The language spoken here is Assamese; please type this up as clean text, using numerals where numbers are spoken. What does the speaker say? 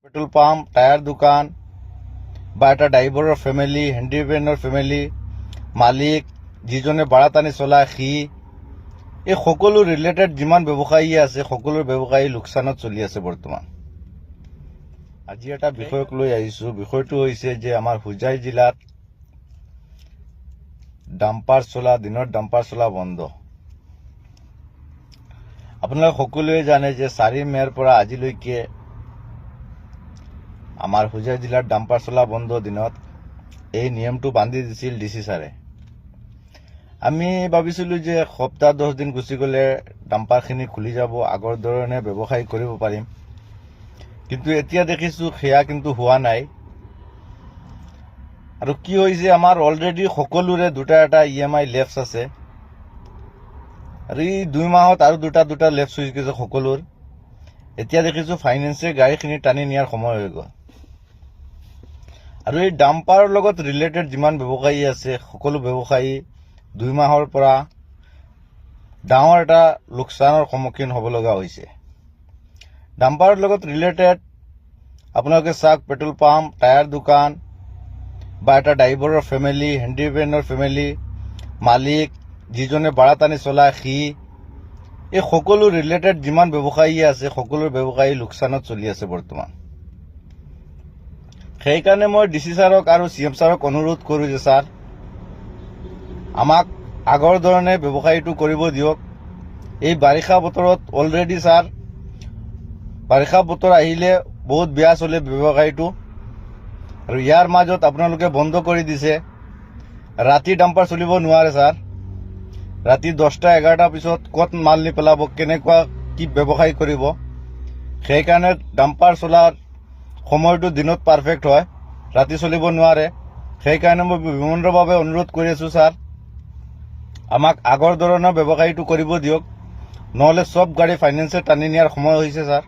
পেট্ৰোল পাম্প, টায়াৰ দোকান বা এটা ড্ৰাইভাৰেৰ ফ্যামিলি, হ্যান্ডিম্যানেৰ ফ্যামিলি, মালিক, যিজনে ভাড়া টানি চলায় সি, এই সকলো ৰিলেটেড যিমান ব্যৱসায়ী আছে সকলো ব্যৱসায়ী লোকচানত চলি আছে বৰ্তমান। আজি এটা বিষয়ক লৈ আহিছো। বিষয়টো হৈছে যে আমাৰ হোজাই জিলাত দিনত ডাম্পাৰ চলা বন্ধ। আপোনালোকে সকলোৱে জানে যে 4 মে'ৰ পৰা আজিলৈকে আমাৰ হোজাই জিলাত ডাম্পাৰ চলা বন্ধ দিনত এই নিয়মটো বান্ধি দিছিল ডিচি ছাৰে। আমি ভাবিছিলো যে সপ্তাহ 10 দিন গুচি গ'লে ডাম্পাৰখিনি খুলি যাব, আগৰ ধৰণে ব্যৱসায় কৰিব পাৰিম। কিন্তু এতিয়া দেখিছো সেয়া কিন্তু হোৱা নাই। আৰু কি হৈছে, আমাৰ অলৰেডি সকলোৰে দুটা এটা EMI লেপছ আছে। আৰু এই 2 মাহত আৰু দুটা লেপছ হৈ গৈছে সকলোৰ। এতিয়া দেখিছো ফাইনেন্সে গাড়ীখিনি টানি নিয়াৰ সময় হৈ গ'ল। আৰু এই ডাম্পাৰৰ লগত ৰিলেটেড যিমান ব্যৱসায়ী আছে সকলো ব্যৱসায়ী 2 মাহৰ পৰা ডাঙৰ এটা লোকচানৰ সন্মুখীন হ'ব লগা হৈছে। ডাম্পাৰৰ লগত ৰিলেটেড আপোনালোকে চাওক, পেট্ৰল পাম্প, টায়াৰ দোকান বা এটা ড্ৰাইভাৰৰ ফ্যামিলি, হ্যান্ডিম্যানেৰ ফ্যামিলি, মালিক, যিজনে ভাড়া টানি চলায় সি, এই সকলো ৰিলেটেড যিমান ব্যৱসায়ী আছে সকলো ব্যৱসায়ী লোকচানত চলি আছে বৰ্তমান। সেইকাৰণে মই ডিচি ছাৰক আৰু CM ছাৰক অনুৰোধ কৰোঁ যে ছাৰ, আমাক আগৰ ধৰণে ব্যৱসায়টো কৰিব দিয়ক। এই বাৰিষা বতৰত অলৰেডি ছাৰ, বাৰিষা বতৰ আহিলে বহুত বেয়া চলে ব্যৱসায়টো। আৰু ইয়াৰ মাজত আপোনালোকে বন্ধ কৰি দিছে। ৰাতি ডাম্পাৰ চলিব নোৱাৰে ছাৰ। ৰাতি 10টা-11টাৰ পিছত ক'ত মাল নি পেলাব, কেনেকুৱা কি ব্যৱসায় কৰিব। সেইকাৰণে ডাম্পাৰ চলাৰ সময়টো দিনত পাৰফেক্ট হয়, ৰাতি চলিব নোৱাৰে। সেইকাৰণে মই বিনম্ৰভাৱে অনুৰোধ কৰি আছো ছাৰ, আমাক আগৰ ধৰণৰ ব্যৱসায়টো কৰিব দিয়ক, নহ'লে চব গাড়ী ফাইনেন্সে টানি নিয়াৰ সময় হৈছে ছাৰ।